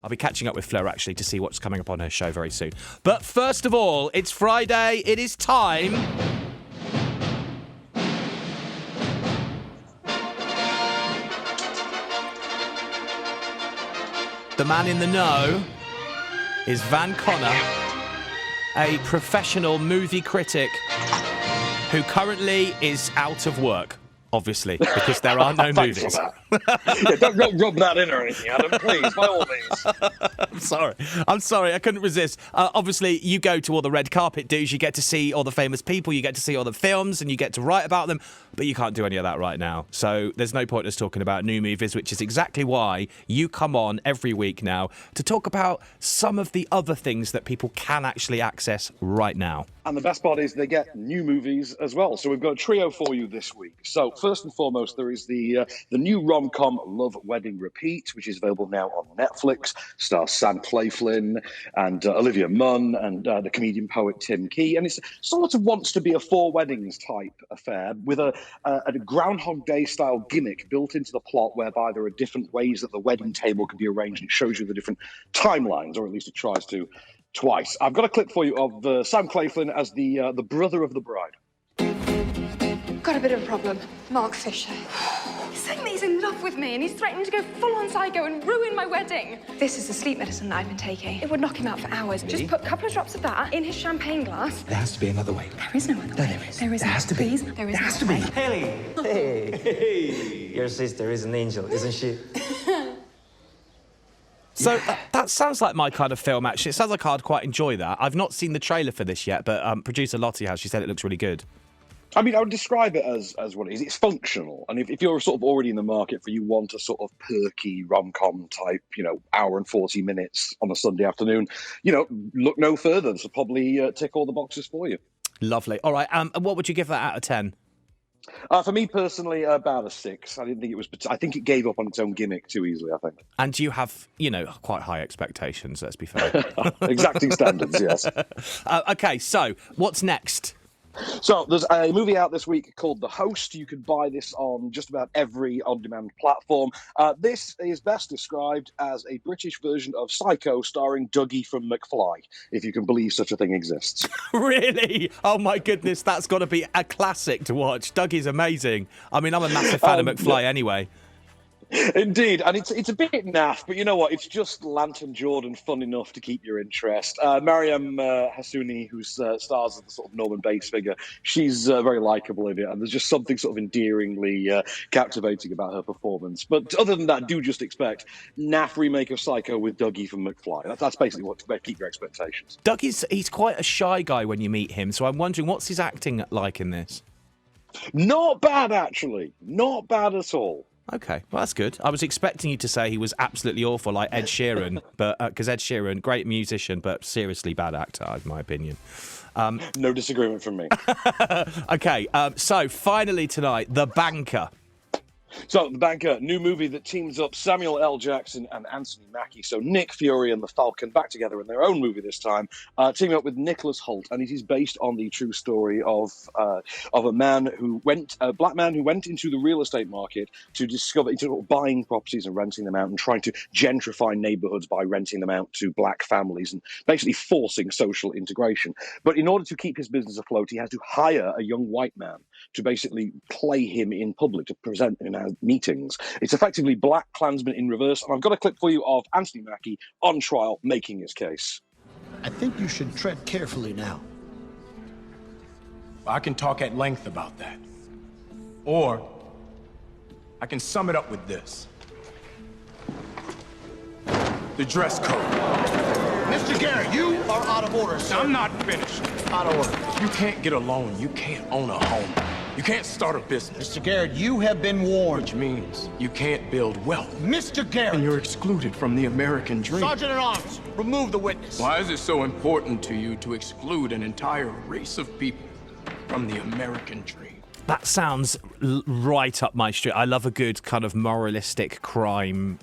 I'll be catching up with Fleur, actually, to see what's coming up on her show very soon. But first of all, it's Friday. It is time... The man in the know is Van Connor, a professional movie critic who currently is out of work, obviously, because there are no movies. Don't rub that in or anything, Adam, please, by all means. I'm sorry, I couldn't resist. Obviously, you go to all the red carpet dues, you get to see all the famous people, you get to see all the films, and you get to write about them, but you can't do any of that right now. So there's no point in us talking about new movies, which is exactly why you come on every week now to talk about some of the other things that people can actually access right now. And the best part is they get new movies as well. So we've got a trio for you this week. So first and foremost, there is the new rom-com Love, Wedding, Repeat, which is available now on Netflix. Stars Sam Claflin and Olivia Munn and the comedian poet Tim Key. And it's sort of wants to be a Four Weddings type affair with a Groundhog Day style gimmick built into the plot, whereby there are different ways that the wedding table can be arranged. It shows you the different timelines, or at least it tries to. Twice. I've got a clip for you of Sam Claflin as the brother of the bride. Got a bit of a problem. Mark Fisher. He's saying that he's in love with me and he's threatening to go full-on psycho and ruin my wedding. This is the sleep medicine that I've been taking. It would knock him out for hours. Me? Just put a couple of drops of that in his champagne glass. There has to be another way. There is no other way. There is. There has to be. Please, there is. There has to be. Haley! Hey! Your sister is an angel, isn't she? So that sounds like my kind of film, actually. It sounds like I'd quite enjoy that. I've not seen the trailer for this yet, but producer Lottie has. She said it looks really good. I mean, I would describe it as what it is. It's functional. And if you're sort of already in the market for you want a sort of perky rom-com type, hour and 40 minutes on a Sunday afternoon, look no further. This will probably tick all the boxes for you. Lovely. All right. What would you give that out of 10? For me personally, about a 6. I didn't think it was. I think it gave up on its own gimmick too easily, I think. And you have, quite high expectations, let's be fair. Exacting standards, yes. Okay, so what's next? So there's a movie out this week called The Host. You can buy this on just about every on-demand platform. This is best described as a British version of Psycho starring Dougie from McFly, if you can believe such a thing exists. Really? Oh my goodness, that's got to be a classic to watch. Dougie's amazing. I mean, I'm a massive fan of McFly anyway. Indeed, and it's a bit naff, but you know what? It's just Lantern Jordan fun enough to keep your interest. Mariam Hassouni, who stars as the sort of Norman Bates figure, she's very likeable in it, and there's just something sort of endearingly captivating about her performance. But other than that, do just expect naff remake of Psycho with Dougie from McFly. That's basically what to keep your expectations. He's quite a shy guy when you meet him, so I'm wondering, what's his acting like in this? Not bad, actually. Not bad at all. Okay, well, that's good. I was expecting you to say he was absolutely awful, like Ed Sheeran, but because Ed Sheeran, great musician, but seriously bad actor, in my opinion. No disagreement from me. Okay, so finally tonight, The Banker. So, The Banker, new movie that teams up Samuel L. Jackson and Anthony Mackie. So, Nick Fury and the Falcon back together in their own movie this time, teaming up with Nicholas Hoult, and it is based on the true story of a black man who went into the real estate market to discover, into buying properties and renting them out, and trying to gentrify neighborhoods by renting them out to black families and basically forcing social integration. But in order to keep his business afloat, he has to hire a young white man to basically play him in public, to present him at meetings. It's effectively Black Klansman in reverse, and I've got a clip for you of Anthony Mackie on trial making his case. I think you should tread carefully now. I can talk at length about that. Or I can sum it up with this. The dress code. Mr. Garrett, you are out of order, sir. I'm not finished. Out of order. You can't get a loan. You can't own a home. You can't start a business. Mr. Garrett, you have been warned. Which means you can't build wealth. Mr. Garrett! And you're excluded from the American dream. Sergeant at Arms, remove the witness. Why is it so important to you to exclude an entire race of people from the American dream? That sounds right up my street. I love a good kind of moralistic crime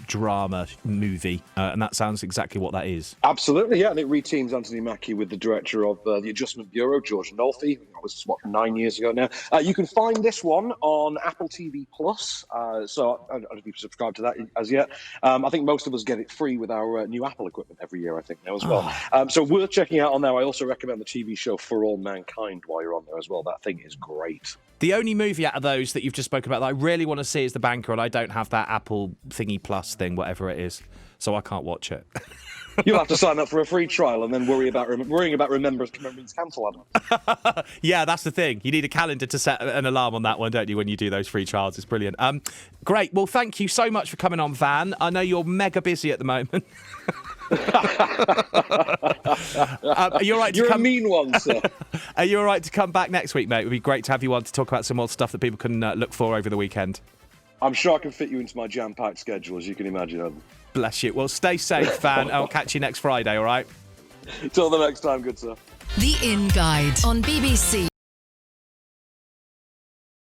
drama movie, and that sounds exactly what that is. Absolutely, yeah, and it reteams Anthony Mackie with the director of The Adjustment Bureau, George Nolfi. That was, 9 years ago now. You can find this one on Apple TV Plus, so I don't know if you've subscribed to that as yet. I think most of us get it free with our new Apple equipment every year, I think, now as well. So worth checking out on there. I also recommend the TV show For All Mankind while you're on there as well. That thing is great. The only movie out of those that you've just spoken about that I really want to see is The Banker, and I don't have that Apple thingy plus thing, whatever it is, so I can't watch it. You'll have to sign up for a free trial and then worrying about remembering to cancel, Adam. Yeah, that's the thing. You need a calendar to set an alarm on that one, don't you, when you do those free trials? It's brilliant. Great. Well, thank you so much for coming on, Van. I know you're mega busy at the moment. Are you all right to You're a mean one, sir. Are you all right to come back next week, mate? It would be great to have you on to talk about some more stuff that people can look for over the weekend. I'm sure I can fit you into my jam-packed schedule, as you can imagine, Adam. Bless you. Well, stay safe, Van. I'll catch you next Friday, all right? Till the next time, good sir. The In Guide on BBC.